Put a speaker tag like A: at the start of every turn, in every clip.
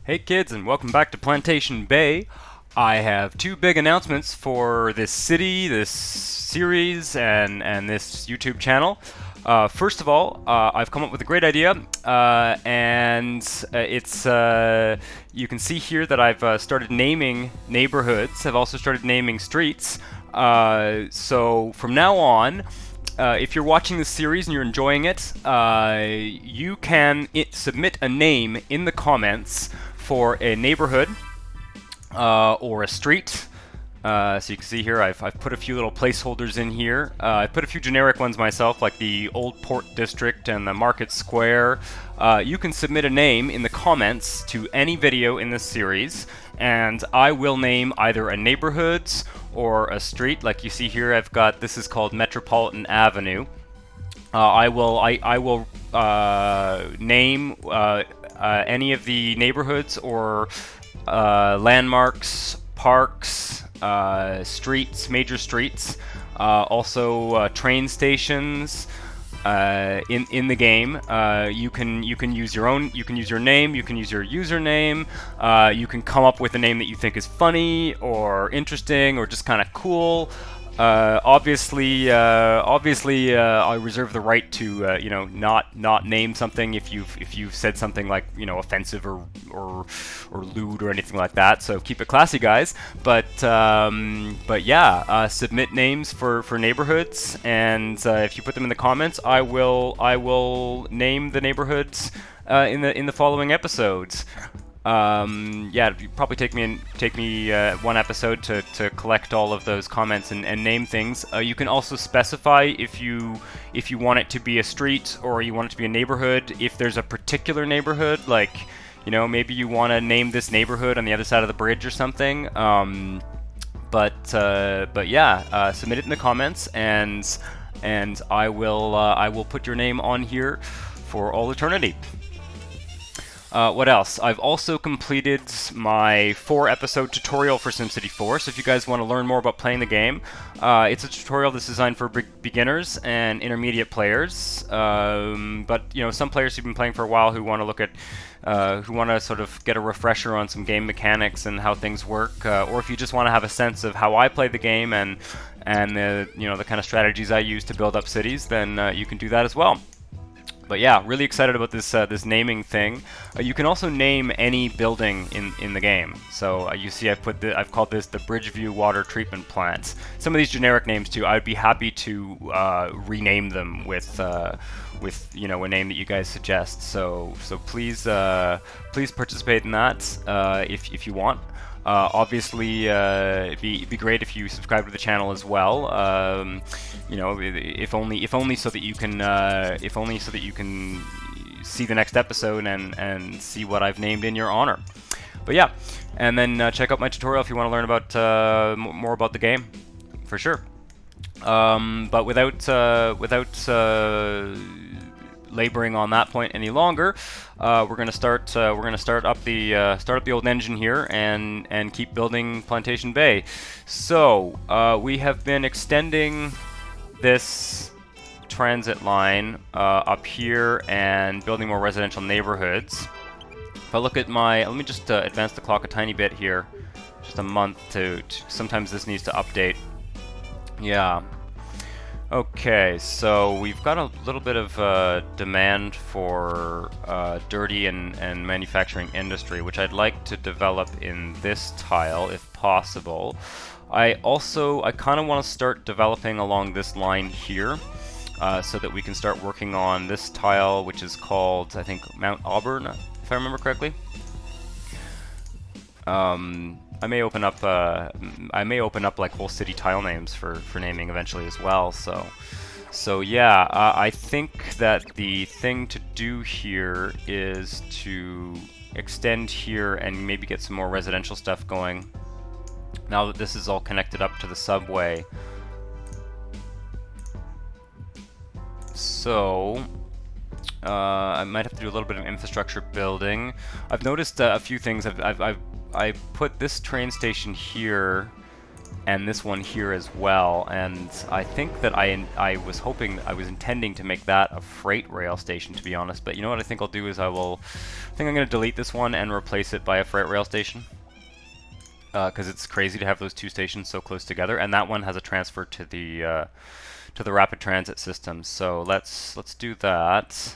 A: Hey kids, and welcome back to Plantation Bay. I have two big announcements for this city, this series, and this YouTube channel. First of all, I've come up with a great idea, and it's you can see here that I've started naming neighborhoods. I've also started naming streets. So from now on, if you're watching this series and you're enjoying it, you can submit a name in the comments for a neighborhood or a street. So you can see here I've put a few little placeholders in here. I put a few generic ones myself, like the Old Port District and the Market Square. You can submit a name in the comments to any video in this series, and I will name either a neighborhood or a street. Like you see here, I've got, this is called Metropolitan Avenue. I will name any of the neighborhoods or landmarks, parks, streets, major streets, also train stations in the game. You can use your own. You can use your name. You can use your username. You can come up with a name that you think is funny or interesting or just kind of cool. Obviously, I reserve the right to, not name something if you've said something like, offensive or lewd or anything like that. So keep it classy, guys. But yeah, submit names for neighborhoods, and if you put them in the comments, I will name the neighborhoods in the following episodes. Yeah, it'd probably take me one episode to collect all of those comments and name things. You can also specify if you want it to be a street or you want it to be a neighborhood. If there's a particular neighborhood, like maybe you want to name this neighborhood on the other side of the bridge or something. But yeah, submit it in the comments, and I will put your name on here for all eternity. What else? I've also completed my 4-episode tutorial for SimCity 4, so if you guys want to learn more about playing the game, it's a tutorial that's designed for beginners and intermediate players, but some players who've been playing for a while who want to look at who want to sort of get a refresher on some game mechanics and how things work, or if you just want to have a sense of how I play the game and the the kind of strategies I use to build up cities, then you can do that as well. But yeah, really excited about this this naming thing. You can also name any building in the game. So you see, I've called this the Bridgeview Water Treatment Plant. Some of these generic names too. I'd be happy to rename them with a name that you guys suggest. So please participate in that if you want. Obviously, it'd be great if you subscribe to the channel as well. If only so that you can see the next episode and see what I've named in your honor. But yeah, and then check out my tutorial if you want to learn about more about the game, for sure. But without laboring on that point any longer, we're gonna start up the old engine here and keep building Plantation Bay. So we have been extending this transit line up here and building more residential neighborhoods. If I look at let me just advance the clock a tiny bit here, just a month to sometimes this needs to update. Yeah. Okay, so we've got a little bit of demand for dirty and manufacturing industry, which I'd like to develop in this tile if possible. I kind of want to start developing along this line here, so that we can start working on this tile, which is called, I think, Mount Auburn, if I remember correctly. I may open up like whole city tile names for naming eventually as well. So yeah, I think that the thing to do here is to extend here and maybe get some more residential stuff going. Now that this is all connected up to the subway. So I might have to do a little bit of infrastructure building. I've noticed a few things. I put this train station here and this one here as well. And I think that I was intending to make that a freight rail station, to be honest. But you know what I think I'll do is I think I'm going to delete this one and replace it by a freight rail station. Because it's crazy to have those two stations so close together, and that one has a transfer to the rapid transit system. So let's do that.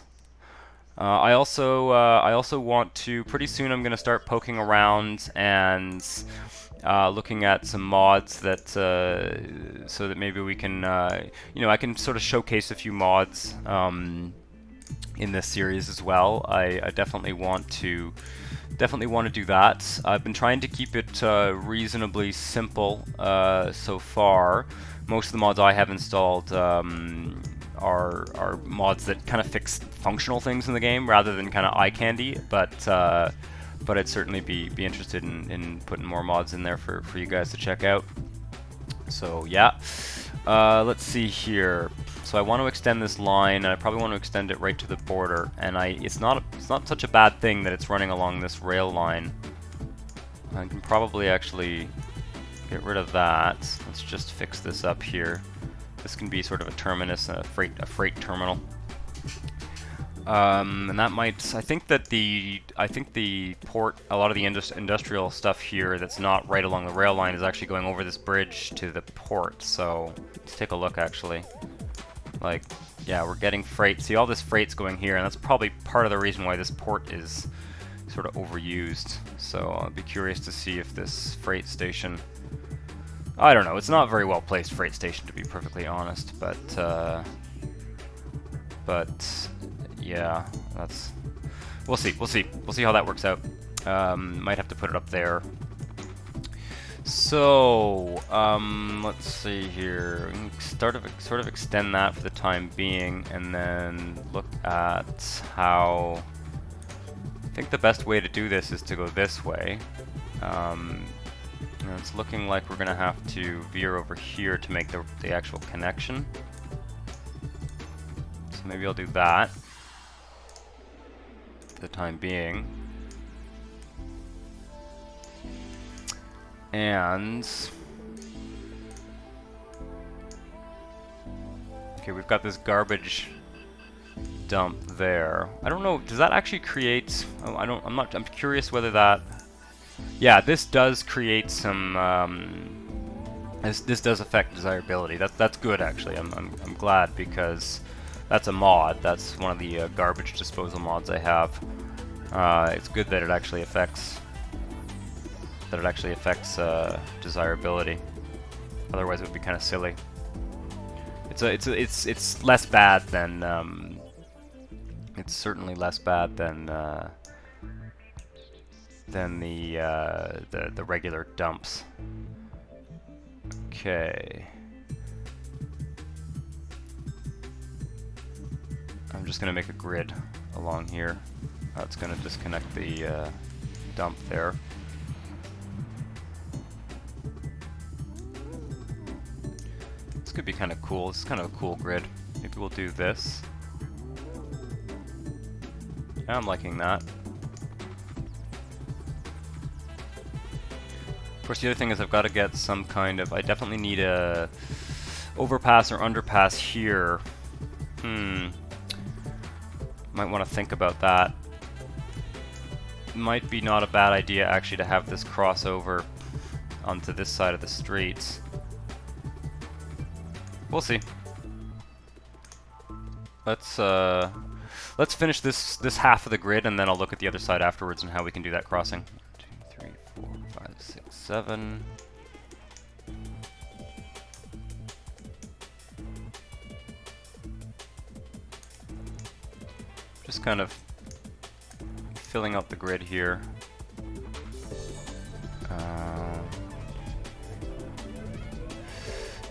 A: I also want to, pretty soon I'm going to start poking around and looking at some mods that so that maybe we can you know, I can sort of showcase a few mods in this series as well. I definitely want to do that. I've been trying to keep it reasonably simple so far. Most of the mods I have installed are mods that kind of fix functional things in the game rather than kind of eye candy, but I'd certainly be interested in putting more mods in there for you guys to check out. So yeah, let's see here. So I want to extend this line, and I probably want to extend it right to the border. And it's not such a bad thing that it's running along this rail line. I can probably actually get rid of that. Let's just fix this up here. This can be sort of a terminus, a freight terminal. And that might, I think the port, a lot of the industrial stuff here that's not right along the rail line is actually going over this bridge to the port. So let's take a look actually. Like, yeah, we're getting freight. See, all this freight's going here, and that's probably part of the reason why this port is sort of overused. So I'll be curious to see if this freight station, I don't know, it's not a very well placed freight station, to be perfectly honest, but yeah, we'll see how that works out. Might have to put it up there. So let's see here. Sort of extend that for the time being, and then look at how. I think the best way to do this is to go this way. And it's looking like we're gonna have to veer over here to make the actual connection. So maybe I'll do that for the time being. And okay, we've got this garbage dump there. I don't know, does that actually create, oh, I'm curious whether that, yeah, this does create some this does affect desirability. That's good actually. I'm glad, because that's a mod. That's one of the garbage disposal mods I have. It's good that it actually affects desirability. Otherwise, it would be kind of silly. It's less bad than it's certainly less bad than the regular dumps. Okay. I'm just gonna make a grid along here. That's gonna disconnect the dump there. This could be kind of cool. This is kind of a cool grid. Maybe we'll do this. Yeah, I'm liking that. Of course, the other thing is I've got to get some kind of... I definitely need a overpass or underpass here. Might want to think about that. Might be not a bad idea actually to have this crossover onto this side of the streets. We'll see. Let's finish this half of the grid, and then I'll look at the other side afterwards and how we can do that crossing. 2, 3, 4, 5, 6, 7. Just kind of filling out the grid here.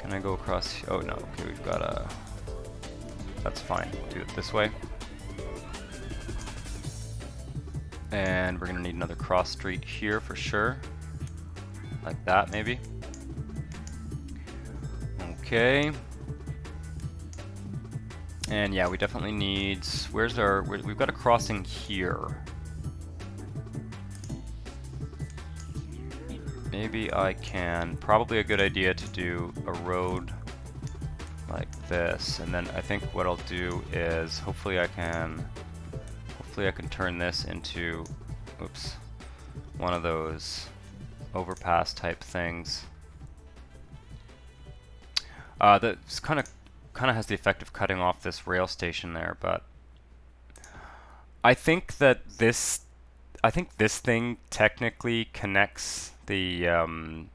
A: Can I go across? Oh no, okay, we've got a... That's fine, we'll do it this way. And we're gonna need another cross street here for sure. Like that, maybe. Okay. And yeah, we definitely need... we've got a crossing here. maybe I can, probably a good idea to do a road like this, and then I think what I'll do is hopefully I can turn this into, oops, one of those overpass type things. That's kind of has the effect of cutting off this rail station there, but I think that this thing technically connects the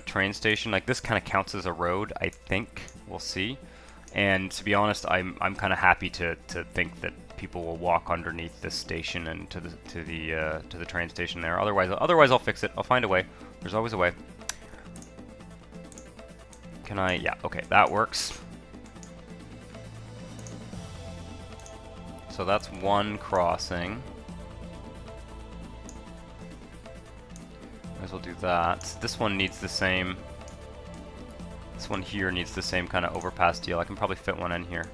A: train station. Like, this kind of counts as a road, I think. We'll see. And to be honest, I'm kind of happy to think that people will walk underneath this station and to the train station there. Otherwise I'll fix it. I'll find a way. There's always a way. Can I? Yeah. Okay, that works. So that's one crossing. Might as well do that. This one needs the same. This one here needs the same kind of overpass deal. I can probably fit one in here.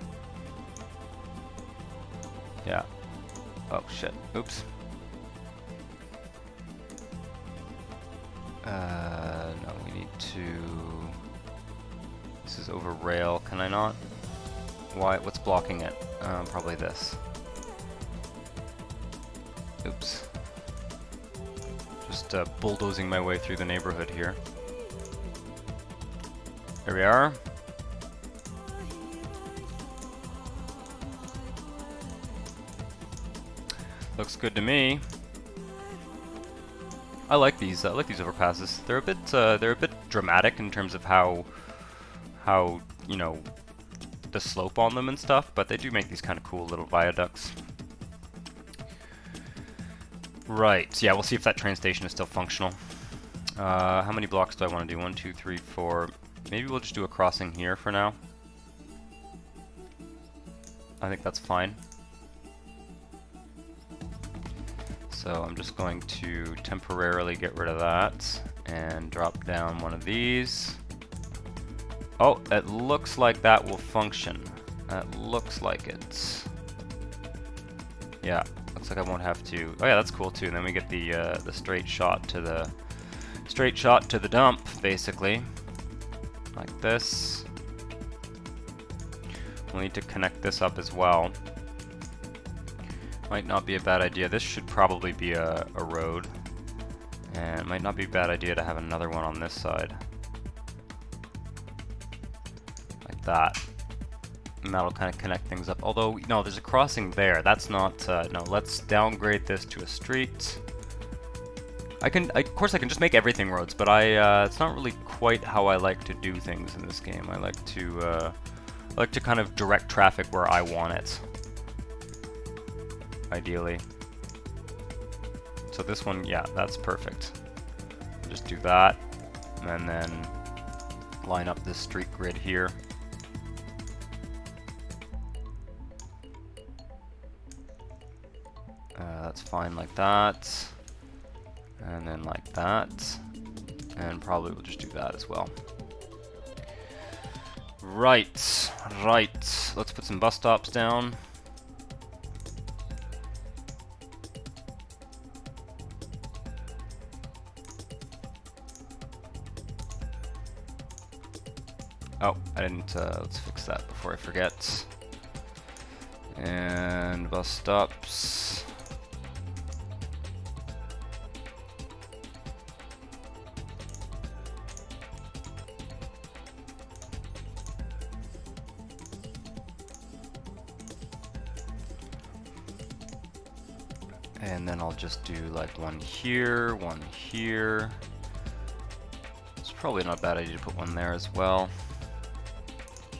A: Yeah. Oh shit. Oops. No, we need to. This is over rail. Can I not? Why? What's blocking it? Probably this. Oops. Just bulldozing my way through the neighborhood here. There we are. Looks good to me. I like these overpasses. They're a bit dramatic in terms of how you know, the slope on them and stuff, but they do make these kind of cool little viaducts. Right. Yeah, we'll see if that train station is still functional. How many blocks do I want to do? 1, 2, 3, 4. Maybe we'll just do a crossing here for now. I think that's fine. So I'm just going to temporarily get rid of that and drop down one of these. Oh, it looks like that will function. That looks like it. Yeah, looks like I won't have to. Oh yeah, that's cool too. And then we get the straight shot to the dump, basically, like this. We'll need to connect this up as well. Might not be a bad idea. This should probably be a road, and it might not be a bad idea to have another one on this side. That, and that'll kind of connect things up. Although, no, there's a crossing there. That's not, no, let's downgrade this to a street. Of course I can just make everything roads, but it's not really quite how I like to do things in this game. I like to kind of direct traffic where I want it, ideally. So this one, yeah, that's perfect. Just do that, and then line up this street grid here. That's fine like that, and then like that, and probably we'll just do that as well. Right, right. Let's put some bus stops down. Oh, I didn't, let's fix that before I forget. And bus stops. And then I'll just do like one here, one here. It's probably not a bad idea to put one there as well.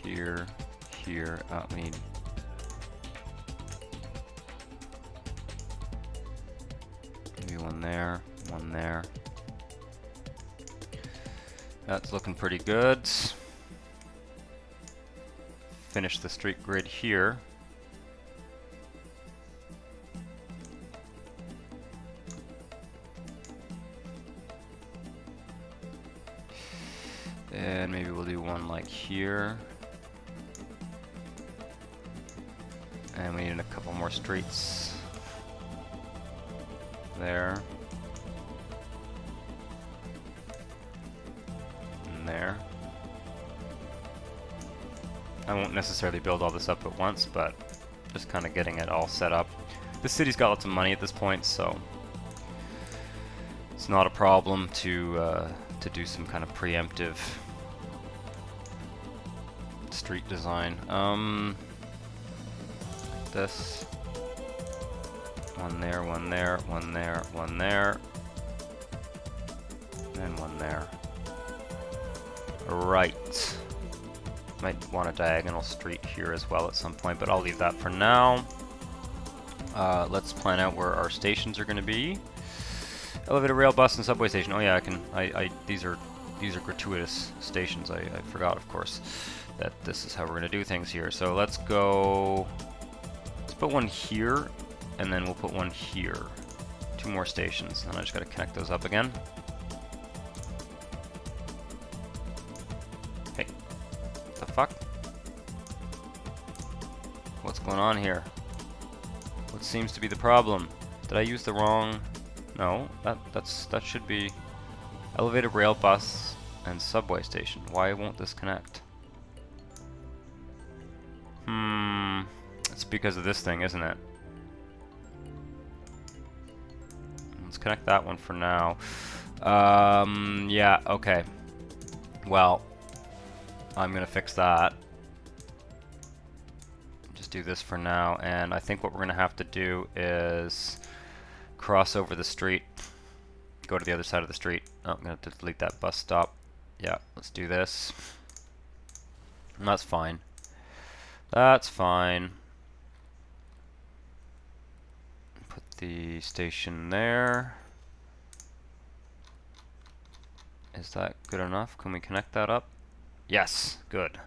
A: Here, here. We need maybe one there, one there. That's looking pretty good. Finish the street grid here. And maybe we'll do one like here. And we need a couple more streets there. there. I won't necessarily build all this up at once, but just kind of getting it all set up. The city's got lots of money at this point, so it's not a problem to do some kind of preemptive street design. This one there, one there, one there, one there, and one there. Right. Might want a diagonal street here as well at some point, but I'll leave that for now. Let's plan out where our stations are going to be. Elevator, rail, bus, and subway station. Oh yeah, I can. These are gratuitous stations. I forgot, of course, that this is how we're going to do things here. So let's go. Let's put one here, and then we'll put one here. 2 more stations, and I just got to connect those up again. Hey, what the fuck? What's going on here? What seems to be the problem? Did I use the wrong? No, that should be elevator, rail, bus, and subway station. Why won't this connect? It's because of this thing, isn't it? Let's connect that one for now. Yeah, okay. Well, I'm gonna fix that. Just do this for now, and I think what we're gonna have to do is cross over the street, go to the other side of the street. Oh, I'm gonna have to delete that bus stop. Yeah, let's do this. And that's fine. That's fine. Put the station there. Is that good enough? Can we connect that up? Yes, good.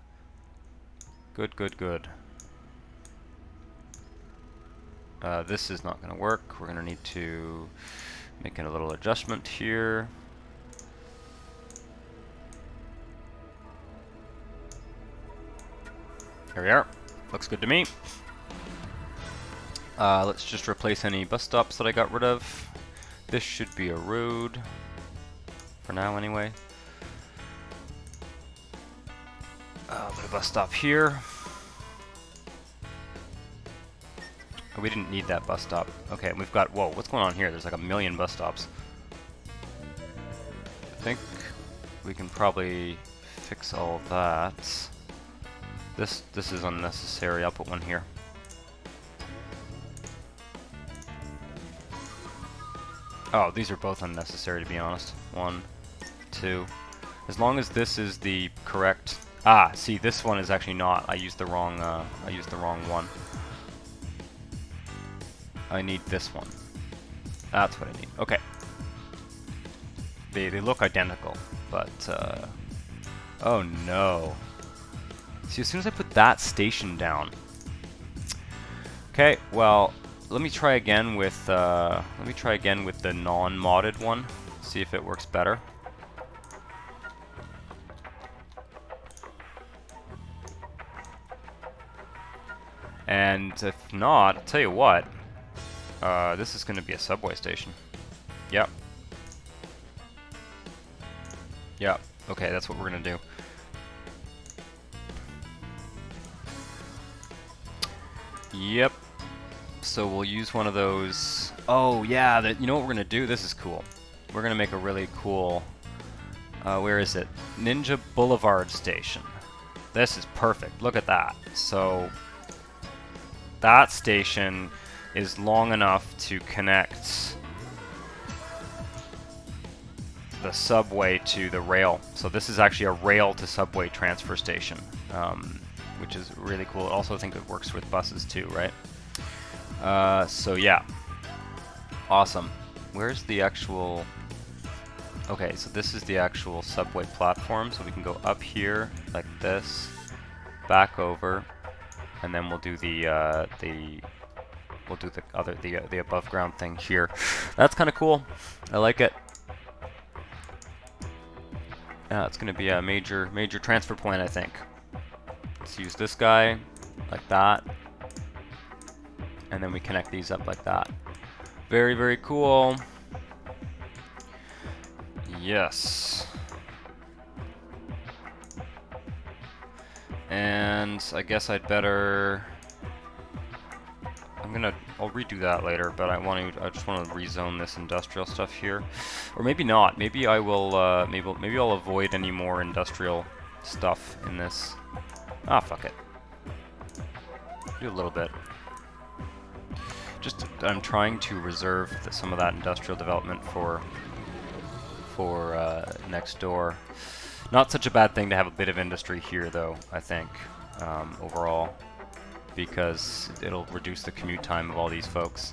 A: Good, good, good. This is not going to work. We're going to need to make a little adjustment here. Here we are. Looks good to me. Let's just replace any bus stops that I got rid of. This should be a road. For now, anyway. Put a bus stop here. Oh, we didn't need that bus stop. Okay, we've got... Whoa, what's going on here? There's like 1,000,000 bus stops. I think we can probably fix all that. This is unnecessary. I'll put one here. Oh, these are both unnecessary, to be honest. 1, 2. As long as this is the correct... Ah, see, this one is actually not. I used the wrong one. I need this one. That's what I need. Okay. They look identical, but oh no. See, as soon as I put that station down. Okay, well, let me try again with the non-modded one. See if it works better. And if not, I'll tell you what. This is going to be a subway station. Yep. Yep. Okay, that's what we're going to do. Yep. So we'll use one of those. Oh, yeah. You know what we're going to do? This is cool. We're going to make a really cool... where is it? Ninja Boulevard Station. This is perfect. Look at that. So that station is long enough to connect the subway to the rail. So this is actually a rail to subway transfer station, which is really cool. I also think it works with buses too, right? So yeah, awesome. Where's the actual... Okay, so this is the actual subway platform, so we can go up here like this, back over, and then we'll do the above ground thing here. That's kind of cool. I like it. Yeah, it's going to be a major transfer point, I think. Let's use this guy like that, and then we connect these up like that. Very, very cool. Yes. And I guess I'd better... I'll redo that later, but I just want to rezone this industrial stuff here. Or maybe not. Maybe I will, maybe I'll avoid any more industrial stuff in this. Ah, fuck it. Do a little bit. Just, I'm trying to reserve some of that industrial development for next door. Not such a bad thing to have a bit of industry here, though, I think, overall, because it'll reduce the commute time of all these folks.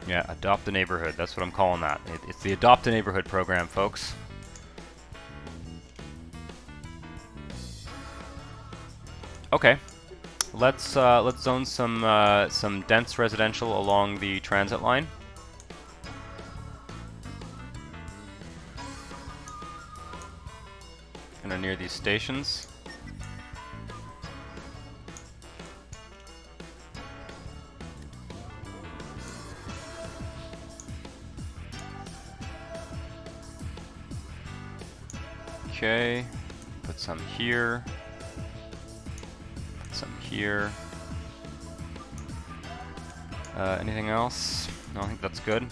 A: Yeah, adopt a neighborhood. That's what I'm calling that. It's the adopt a neighborhood program, folks. Okay, let's zone some dense residential along the transit line. Kind of near these stations. Okay, put some here. Put some here. Anything else? No, I think that's good.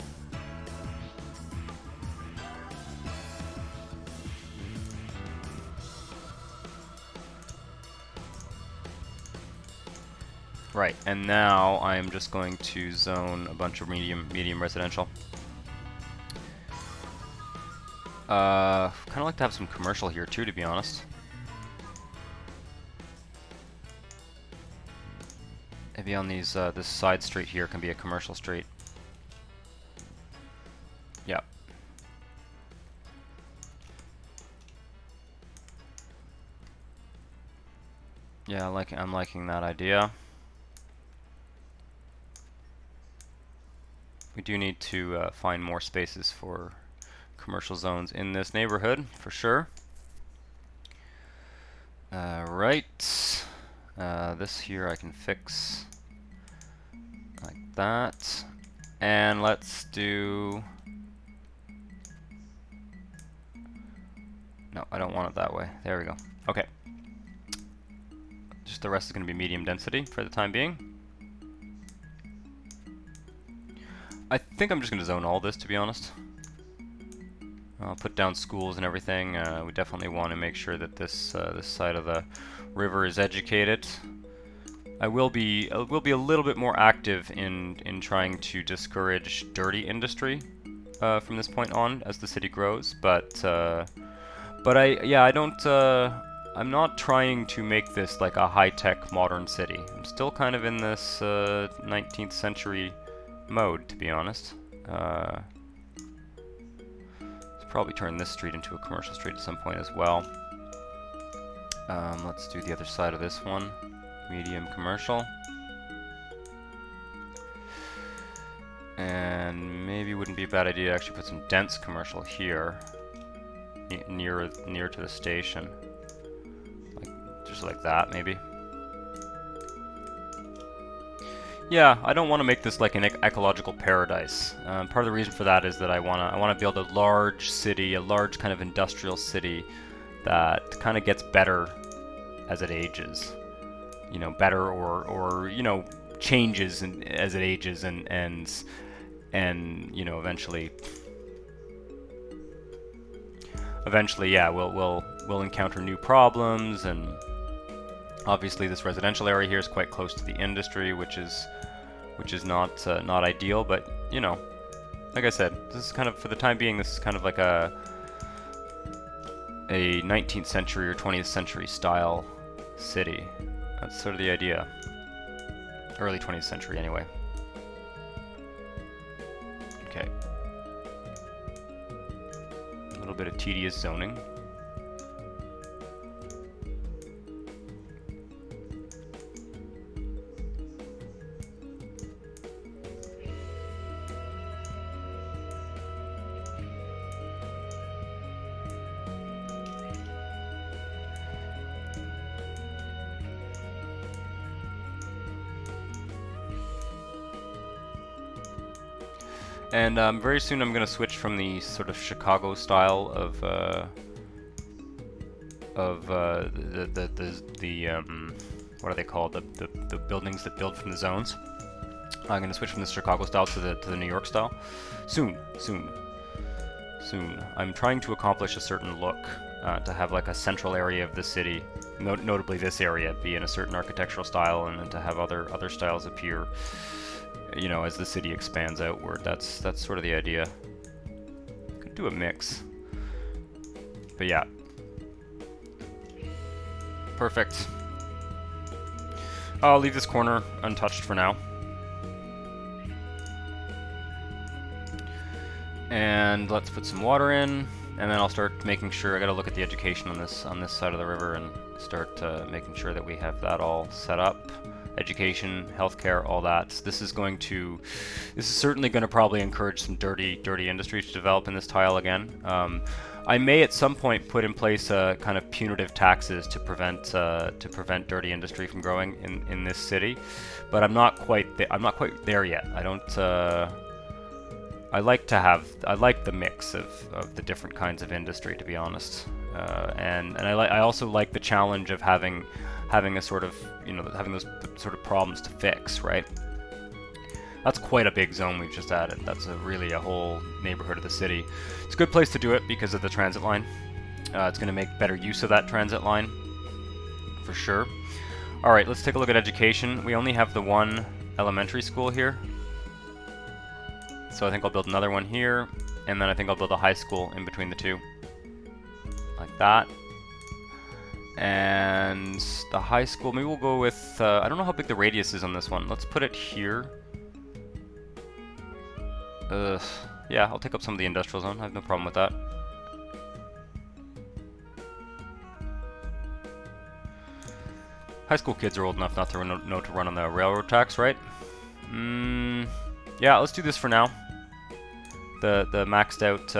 A: Right, and now I am just going to zone a bunch of medium residential. Kind of like to have some commercial here too, to be honest. Maybe on these this side street here can be a commercial street. Yeah. Yeah, I'm liking that idea. We do need to find more spaces for commercial zones in this neighborhood, for sure. Right. This here I can fix like that. And let's do... No, I don't want it that way. There we go. Okay. Just the rest is going to be medium density for the time being. I think I'm just going to zone all this, to be honest. I'll put down schools and everything. We definitely want to make sure that this this side of the river is educated. I will be a little bit more active in trying to discourage dirty industry from this point on as the city grows. But I don't. I'm not trying to make this like a high-tech modern city. I'm still kind of in this 19th century mode, to be honest. Let's probably turn this street into a commercial street at some point as well. Let's do the other side of this one. Medium commercial. And maybe it wouldn't be a bad idea to actually put some dense commercial here. Near to the station. Just like that, maybe. Yeah, I don't want to make this like an ecological paradise. Part of the reason for that is that I want to build a large city, a large kind of industrial city that kind of gets better as it ages. You know, better or you know, changes as it ages and you know, eventually yeah, we'll encounter new problems, and obviously this residential area here is quite close to the industry, which is not ideal, but you know, like I said, this is kind of, for the time being, this is kind of like a 19th century or 20th century style city. That's sort of the idea. Early 20th century, anyway. Okay. A little bit of tedious zoning. And very soon I'm going to switch from the sort of Chicago style what are they called? The buildings that build from the zones. I'm going to switch from the Chicago style to the New York style. Soon. I'm trying to accomplish a certain look, to have like a central area of the city, notably this area, be in a certain architectural style, and then to have other styles appear, you know, as the city expands outward. That's sort of the idea. Could do a mix, but yeah. Perfect. I'll leave this corner untouched for now. And let's put some water in, and then I'll start making sure. I gotta look at the education on this side of the river and start making sure that we have that all set up. Education, healthcare, all that. This is certainly going to probably encourage some dirty industry to develop in this tile again. I may at some point put in place kind of punitive taxes to prevent dirty industry from growing in this city, but I'm not quite there yet. I don't. I like the mix of the different kinds of industry, to be honest, and I also like the challenge of having a sort of, you know, having those sort of problems to fix, right? That's quite a big zone we've just added. That's really a whole neighborhood of the city. It's a good place to do it because of the transit line. It's going to make better use of that transit line, for sure. All right, let's take a look at education. We only have the one elementary school here. So I think I'll build another one here, and then I think I'll build a high school in between the two. Like that. And the high school, maybe we'll go with, I don't know how big the radius is on this one. Let's put it here. Yeah, I'll take up some of the industrial zone. I have no problem with that. High school kids are old enough not to know to run on the railroad tracks, right? Yeah, let's do this for now. The maxed out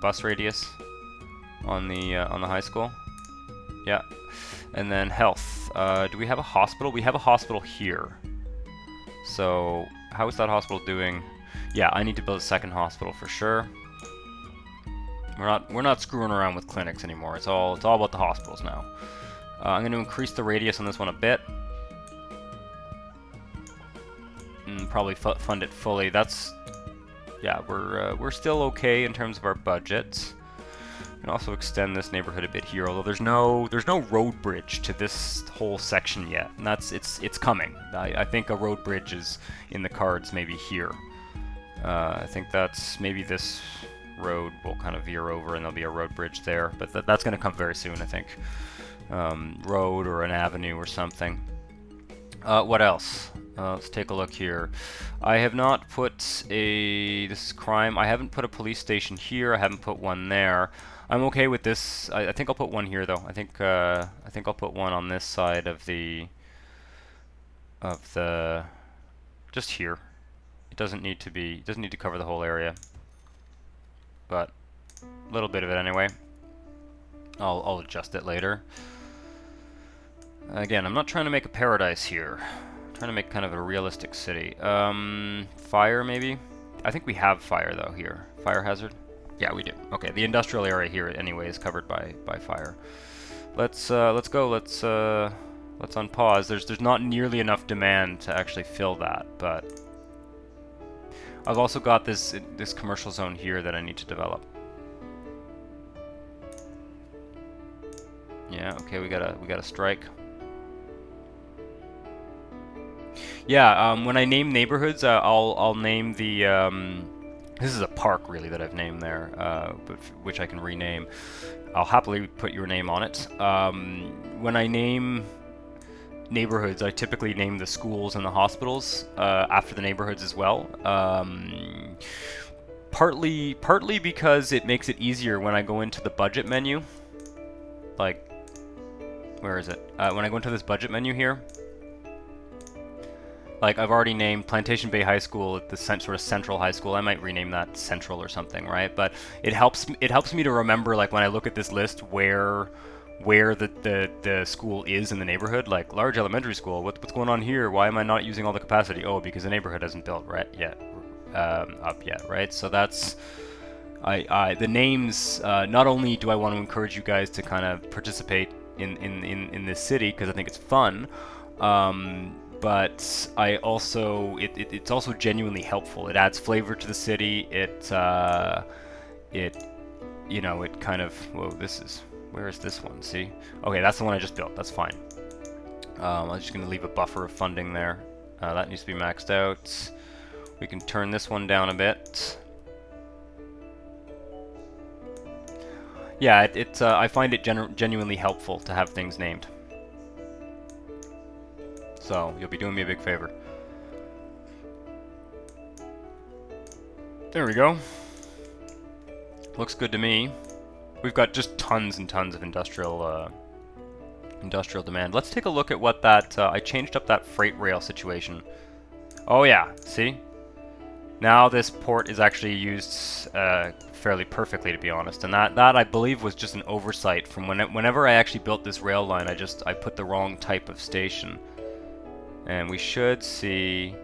A: bus radius on the high school. Yeah, and then health. Do we have a hospital? We have a hospital here. So how is that hospital doing? Yeah, I need to build a second hospital for sure. We're not screwing around with clinics anymore. It's all about the hospitals now. I'm going to increase the radius on this one a bit. And probably fund it fully. Yeah, we're still okay in terms of our budget. We can also extend this neighborhood a bit here, although there's no road bridge to this whole section yet, and it's coming. I think a road bridge is in the cards, maybe here. I think that's maybe this road will kind of veer over, and there'll be a road bridge there, but that's going to come very soon, I think. Road or an avenue or something. What else? Let's take a look here. I have not put this is crime. I haven't put a police station here. I haven't put one there. I'm okay with this. I think I'll put one here though. I think I'll put one on this side of the just here. It doesn't need to cover the whole area, but a little bit of it anyway. I'll adjust it later. Again, I'm not trying to make a paradise here. I'm trying to make kind of a realistic city. Fire maybe? I think we have fire though here. Fire hazard? Yeah, we do. Okay, the industrial area here anyway is covered by fire. Let's go. Let's unpause. There's not nearly enough demand to actually fill that, but I've also got this commercial zone here that I need to develop. Yeah, okay, we got a strike. Yeah, when I name neighborhoods, I'll name the this is a park really that I've named there, but which I can rename. I'll happily put your name on it. When I name neighborhoods, I typically name the schools and the hospitals after the neighborhoods as well. Partly because it makes it easier when I go into the budget menu. Like, where is it? When I go into this budget menu here, like I've already named Plantation Bay High School at the sort of central high school. I might rename that Central or something, right? But it helps me to remember, like when I look at this list, where the school is in the neighborhood. Like large elementary school, what's going on here? Why am I not using all the capacity? Oh, because the neighborhood hasn't built right yet, up yet, right? So that's the names. Not only do I want to encourage you guys to kind of participate in this city because I think it's fun, but I also it's also genuinely helpful. It adds flavor to the city. It you know, it kind of, whoa, where is this one? See? Okay, that's the one I just built. That's fine. I'm just going to leave a buffer of funding there. That needs to be maxed out. We can turn this one down a bit. Yeah, I find it genuinely helpful to have things named. So, you'll be doing me a big favor. There we go. Looks good to me. We've got just tons and tons of industrial demand. Let's take a look at what that... I changed up that freight rail situation. Oh yeah, see? Now this port is actually used fairly perfectly, to be honest. And that I believe was just an oversight from whenever I actually built this rail line. I put the wrong type of station. And we should see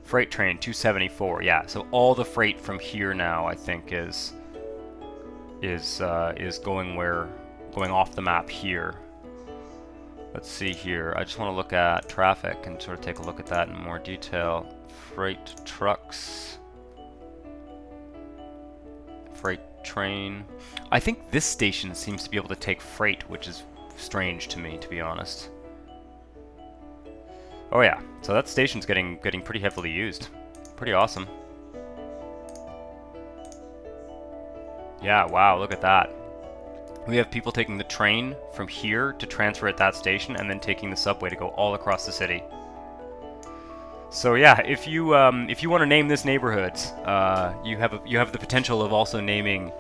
A: freight train 274. Yeah, so all the freight from here now, I think, is going off the map here. Let's see here. I just want to look at traffic and sort of take a look at that in more detail. Freight trucks, freight train. I think this station seems to be able to take freight, which is strange to me, to be honest. Oh yeah, so that station's getting pretty heavily used. Pretty awesome. Yeah, wow, look at that. We have people taking the train from here to transfer at that station, and then taking the subway to go all across the city. So yeah, if you want to name this neighborhood, you have the potential of also naming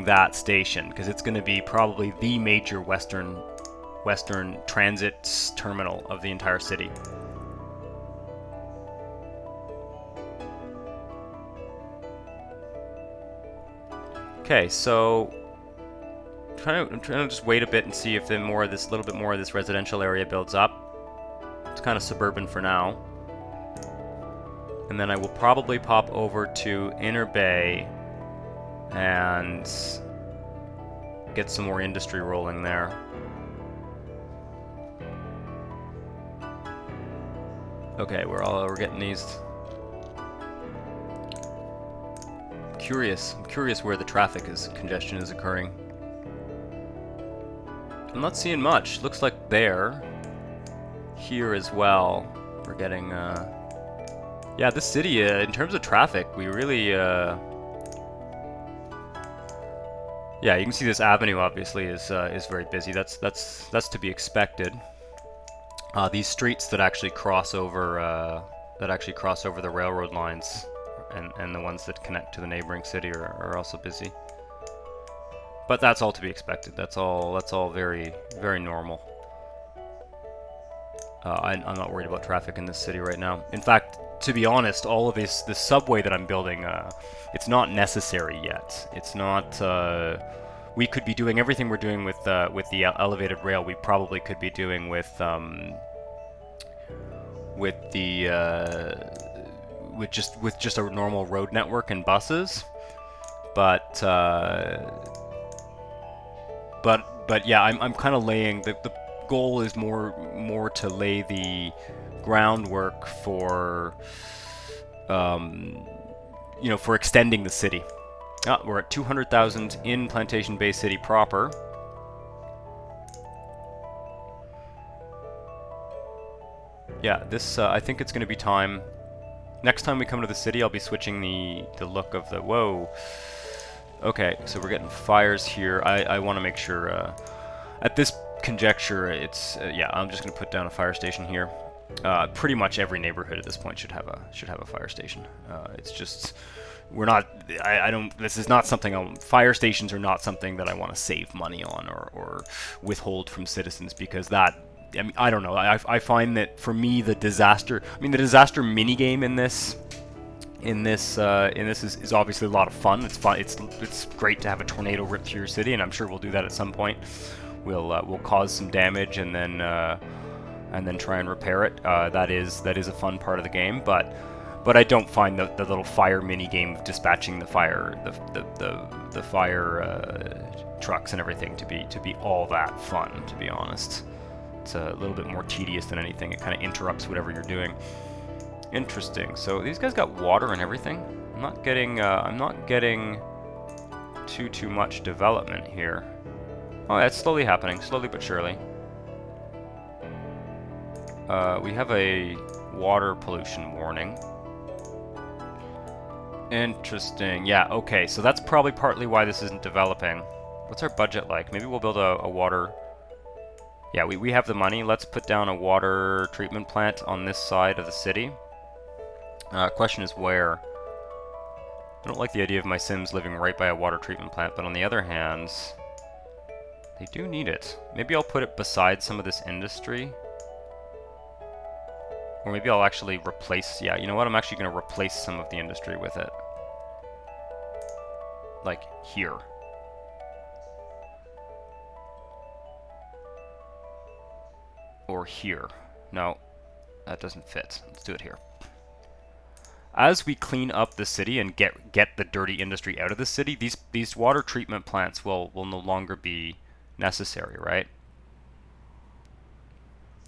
A: that station, because it's going to be probably the major western transit terminal of the entire city. Okay, so I'm trying to just wait a bit and see if little bit more of this residential area builds up. It's kind of suburban for now. And then I will probably pop over to Inner Bay and get some more industry rolling there. Okay, we're getting these. I'm curious where the traffic congestion is occurring. I'm not seeing much. Looks like there. Here as well. We're getting, yeah, this city, in terms of traffic, we really, yeah, you can see this avenue obviously is very busy. That's to be expected. These streets that actually cross over the railroad lines and the ones that connect to the neighboring city are also busy. But that's all to be expected. That's all very, very normal. I'm not worried about traffic in this city right now. In fact, to be honest, all of this subway that I'm building, it's not necessary yet. It's not. We could be doing everything we're doing with the elevated rail. We probably could be doing with just a normal road network and buses. But yeah, I'm kind of laying the goal is more to lay the groundwork for for extending the city. We're at 200,000 in Plantation Bay City proper. Yeah, this I think it's going to be time. Next time we come to the city, I'll be switching the look of the whoa. Okay, so we're getting fires here. I want to make sure at this conjecture, it's yeah. I'm just going to put down a fire station here. Pretty much every neighborhood at this point should have a fire station. It's just we're not. I don't. This is not something. Fire stations are not something that I want to save money on or withhold from citizens, because that. I mean, I don't know. I find that for me the disaster. I mean, the disaster minigame in this is obviously a lot of fun. It's fun. It's great to have a tornado rip through your city, and I'm sure we'll do that at some point. We'll cause some damage and then try and repair it. That is a fun part of the game. But but I don't find the little fire mini game of dispatching the fire trucks and everything to be all that fun, to be honest. It's a little bit more tedious than anything. It kind of interrupts whatever you're doing. Interesting. So these guys got water and everything. I'm not getting too much development here. Oh, that's slowly happening, slowly but surely. We have a water pollution warning. Interesting. Yeah, okay, so that's probably partly why this isn't developing. What's our budget like? Maybe we'll build a water... Yeah, we have the money. Let's put down a water treatment plant on this side of the city. Question is where? I don't like the idea of my Sims living right by a water treatment plant, but on the other hand, they do need it. Maybe I'll put it beside some of this industry. Or maybe I'll actually replace... Yeah, you know what? I'm actually going to replace some of the industry with it. Like, here. Or here. No, that doesn't fit. Let's do it here. As we clean up the city and get the dirty industry out of the city, these water treatment plants will no longer be necessary, right?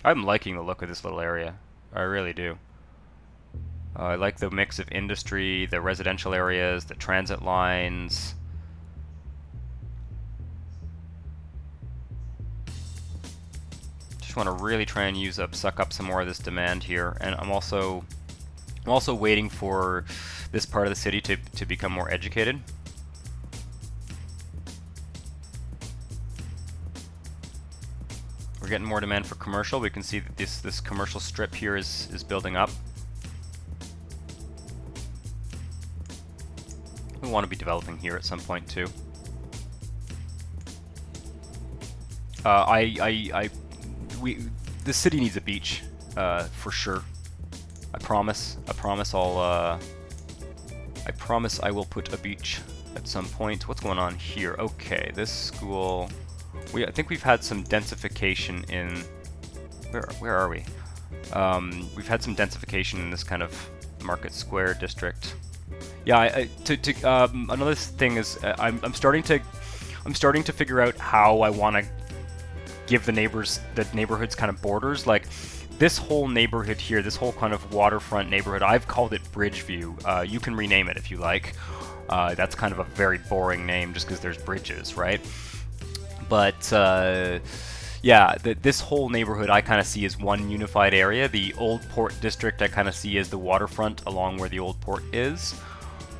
A: I'm liking the look of this little area. I really do. I like the mix of industry, the residential areas, the transit lines. Just want to really try and suck up some more of this demand here, and I'm also waiting for this part of the city to become more educated. We're getting more demand for commercial. We can see that this commercial strip here is building up. We want to be developing here at some point too. The city needs a beach, for sure. I promise I will put a beach at some point. What's going on here? Okay, this school. I think we've had some densification in... Where are we? We've had some densification in this kind of Market Square district. Yeah, another thing is I'm starting to figure out how I want to give the neighborhoods kind of borders. Like this whole neighborhood here, this whole kind of waterfront neighborhood, I've called it Bridgeview. You can rename it if you like. That's kind of a very boring name just because there's bridges, right? But yeah, this whole neighborhood I kind of see as one unified area. The Old Port District I kind of see as the waterfront along where the Old Port is.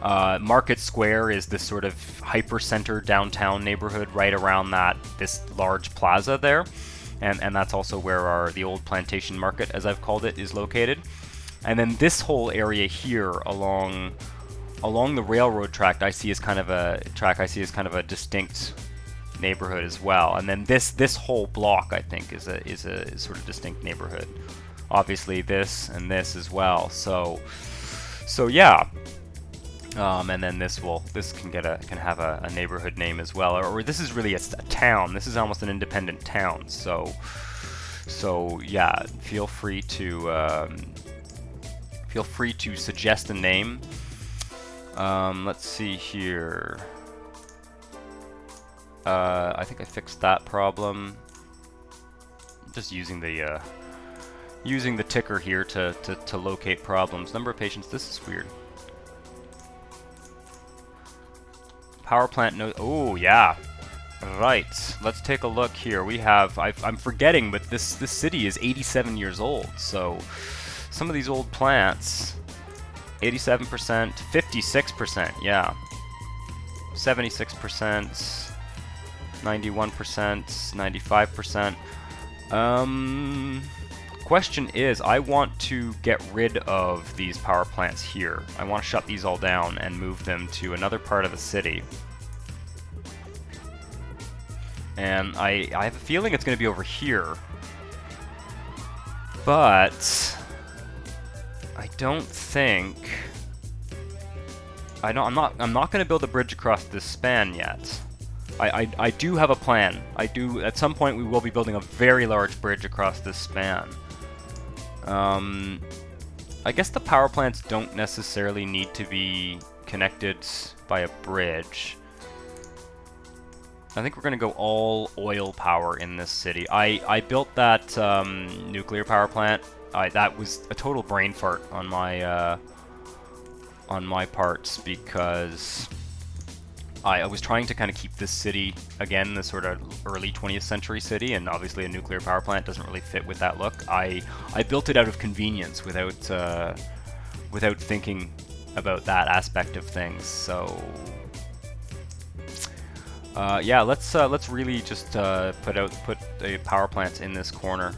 A: Market Square is this sort of hyper-center downtown neighborhood right around this large plaza there. And that's also where the old Plantation Market, as I've called it, is located. And then this whole area here along the railroad track I see as kind of a distinct neighborhood as well. And then this whole block I think is a sort of distinct neighborhood. Obviously this and this as well. So yeah. And then this can have a neighborhood name as well, or this is really a town. This is almost an independent town. So yeah, feel free to suggest a name. Let's see here. I think I fixed that problem. I'm just using the ticker here to locate problems. Number of patients. This is weird. Power plant no. Oh yeah, right. Let's take a look here. We have. I'm forgetting, but this city is 87 years old. So some of these old plants, 87%, 56%. Yeah, 76%, 91%, 95%. Question is, I want to get rid of these power plants here. I want to shut these all down and move them to another part of the city. And I have a feeling it's going to be over here. But I don't think I'm not going to build a bridge across this span yet. I do have a plan. At some point we will be building a very large bridge across this span. I guess the power plants don't necessarily need to be connected by a bridge. I think we're going to go all oil power in this city. I built that nuclear power plant. That was a total brain fart on my parts, because I was trying to kind of keep this city, again, this sort of early 20th century city, and obviously a nuclear power plant doesn't really fit with that look. I built it out of convenience without thinking about that aspect of things. So yeah, let's really just put a power plant in this corner.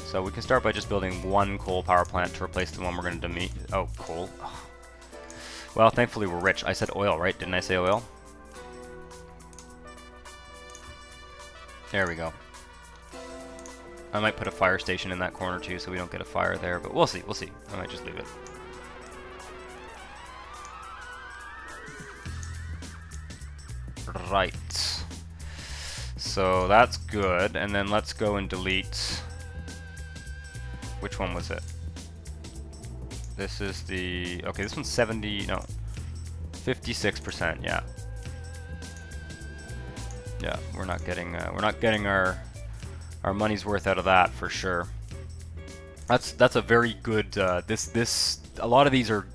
A: So we can start by just building one coal power plant to replace the one we're going to demete. Oh, coal. Ugh. Well, thankfully we're rich. I said oil, right? Didn't I say oil? There we go. I might put a fire station in that corner too, so we don't get a fire there, but we'll see, we'll see. I might just leave it. Right. So that's good, and then let's go and delete... Which one was it? This is the... Okay, this one's 70... No. 56%, yeah. Yeah, we're not getting our money's worth out of that for sure. That's a very good... a lot of these are...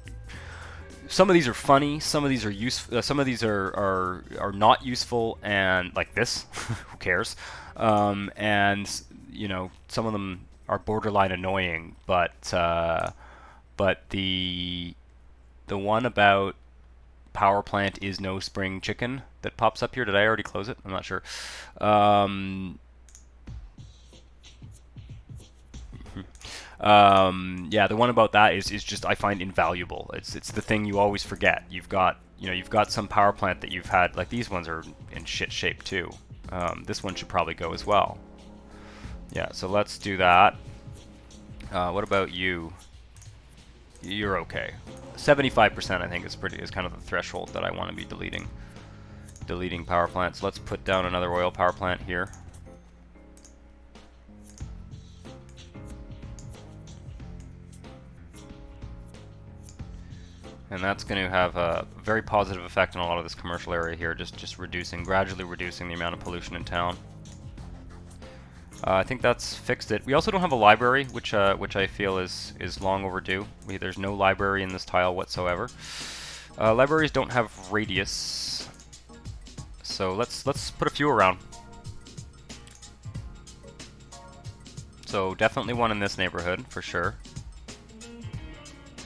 A: Some of these are funny, some of these are useful, some of these are not useful, and like this, who cares? And you know, some of them are borderline annoying, but the one about power plant is no spring chicken that pops up here. Did I already close it? I'm not sure. Yeah, the one about that is just, I find, invaluable. It's the thing you always forget. You've got some power plant that you've had, like these ones are in shit shape too. This one should probably go as well. Yeah, so let's do that. What about you? You're okay. 75% I think is kind of the threshold that I want to be deleting power plants. Let's put down another oil power plant here. And that's going to have a very positive effect on a lot of this commercial area here, just gradually reducing the amount of pollution in town. I think that's fixed it. We also don't have a library, which I feel is long overdue. There's no library in this tile whatsoever. Libraries don't have radius, so let's put a few around. So definitely one in this neighborhood for sure.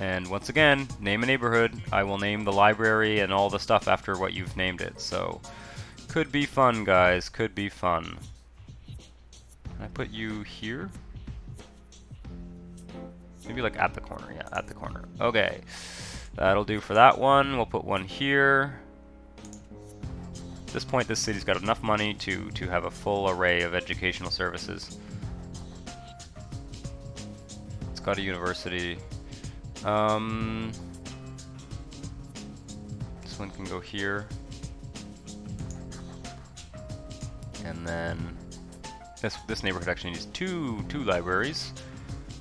A: And once again, name a neighborhood. I will name the library and all the stuff after what you've named it. So, could be fun, guys. Could be fun. Can I put you here? Maybe like at the corner. Yeah, at the corner. Okay. That'll do for that one. We'll put one here. At this point, this city's got enough money to have a full array of educational services. It's got a university. This one can go here, and then this neighborhood actually needs two libraries,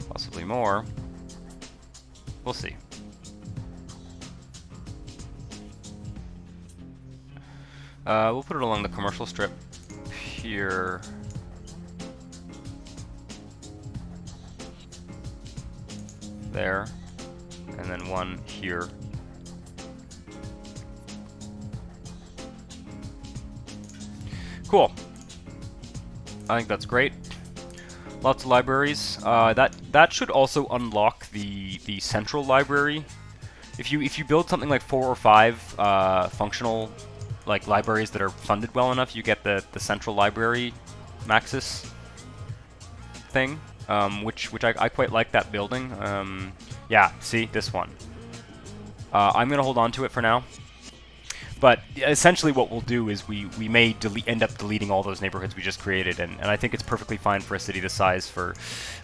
A: possibly more. We'll see. We'll put it along the commercial strip here. There. And then one here. Cool. I think that's great. Lots of libraries. That should also unlock the central library. If you build something like 4 or 5 functional like libraries that are funded well enough, you get the central library Maxis thing, which I quite like that building. Yeah, see, this one. I'm going to hold on to it for now. But essentially what we'll do is we may end up deleting all those neighborhoods we just created, and I think it's perfectly fine for a city this size for...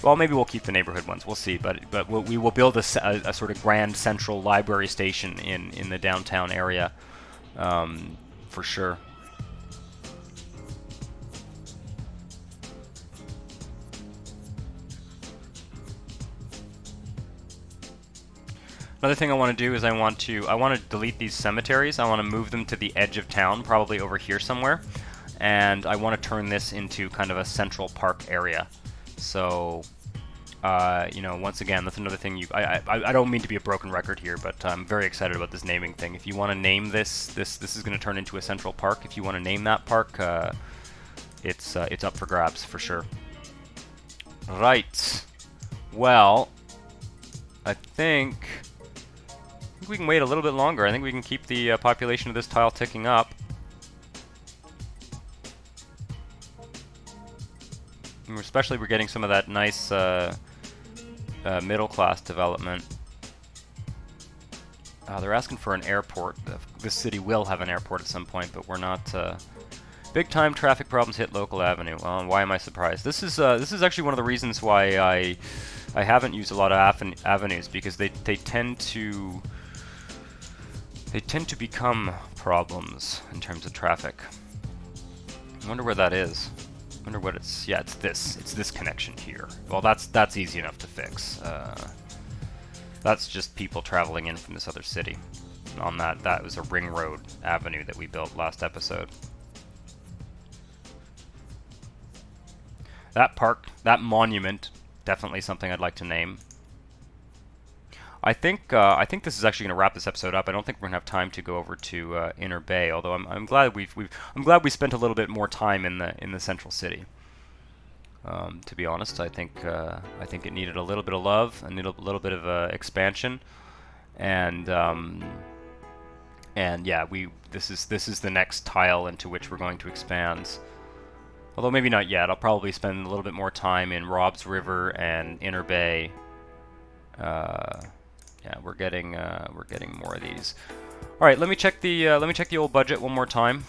A: Well, maybe we'll keep the neighborhood ones, we'll see, but we will build a sort of grand central library station in the downtown area, for sure. Another thing I want to do is I want to delete these cemeteries. I want to move them to the edge of town, probably over here somewhere, and I want to turn this into kind of a central park area. So, you know, once again, that's another thing. I don't mean to be a broken record here, but I'm very excited about this naming thing. If you want to name this is going to turn into a central park. If you want to name that park, it's up for grabs for sure. Right. Well, I think we can wait a little bit longer. I think we can keep the population of this tile ticking up. And especially we're getting some of that nice middle class development. They're asking for an airport. This city will have an airport at some point, but we're not. Big time traffic problems hit local avenue. Why am I surprised? This is actually one of the reasons why I haven't used a lot of avenues, because they tend to become problems in terms of traffic. I wonder where that is. I wonder what it's. Yeah, it's this connection here. Well, that's easy enough to fix. That's just people traveling in from this other city. On that was a ring road avenue that we built last episode. That park, that monument, definitely something I'd like to name. I think this is actually going to wrap this episode up. I don't think we're going to have time to go over to Inner Bay, although I'm glad I'm glad we spent a little bit more time in the central city. To be honest, I think it needed a little bit of love, and a little bit of expansion, and yeah, this is the next tile into which we're going to expand. Although maybe not yet. I'll probably spend a little bit more time in Rob's River and Inner Bay. Yeah, we're getting more of these. All right, let me check the old budget one more time,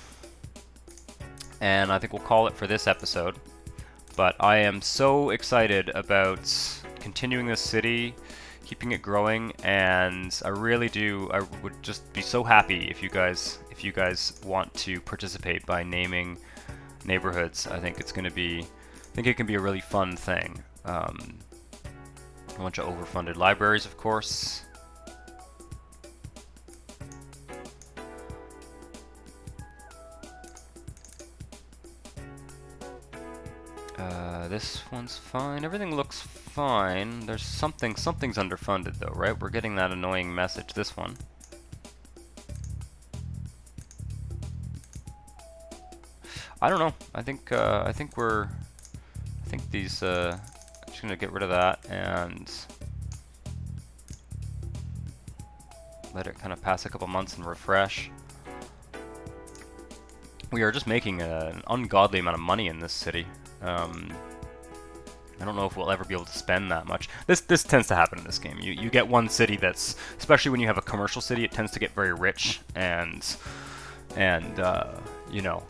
A: and I think we'll call it for this episode. But I am so excited about continuing this city, keeping it growing, and I really do. I would just be so happy if you guys want to participate by naming neighborhoods. I think it can be a really fun thing. A bunch of overfunded libraries, of course. This one's fine. Everything looks fine. There's something's underfunded though, right? We're getting that annoying message. This one. I don't know. I think these. I'm just gonna get rid of that and let it kind of pass a couple months and refresh. We are just making an ungodly amount of money in this city. I don't know if we'll ever be able to spend that much. This tends to happen in this game. You get one city that's, especially when you have a commercial city, it tends to get very rich, and you know,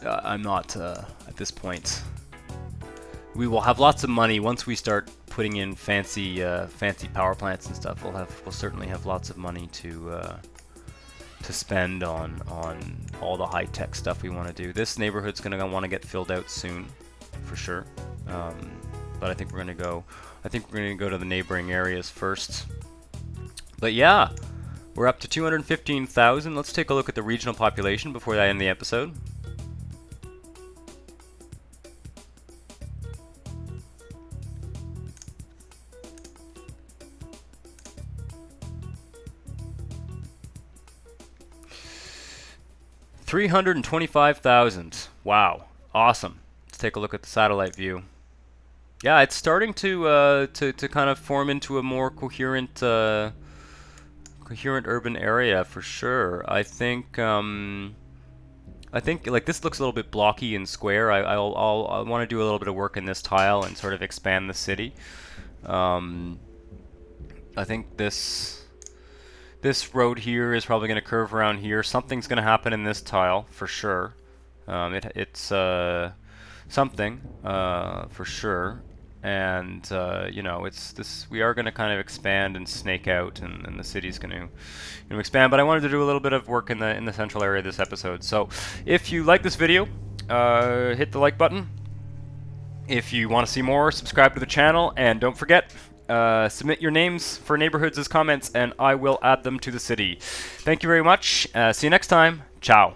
A: I'm not at this point. We will have lots of money once we start putting in fancy power plants and stuff. We'll certainly have lots of money to spend on all the high-tech stuff we want to do. This neighborhood's gonna want to get filled out soon, for sure. But I think we're gonna go. I think we're gonna go to the neighboring areas first. But yeah, we're up to 215,000. Let's take a look at the regional population before I end the episode. $325,000. Wow, awesome. Let's take a look at the satellite view. Yeah, it's starting to kind of form into a more coherent urban area for sure. I think like this looks a little bit blocky and square. I want to do a little bit of work in this tile and sort of expand the city. I think this road here is probably going to curve around here. Something's going to happen in this tile for sure. It's something for sure, and you know, we are going to kind of expand and snake out, and the city's going to expand. But I wanted to do a little bit of work in the central area of this episode. So if you like this video, hit the like button. If you want to see more, subscribe to the channel, and don't forget, submit your names for neighborhoods as comments, and I will add them to the city. Thank you very much. See you next time. Ciao.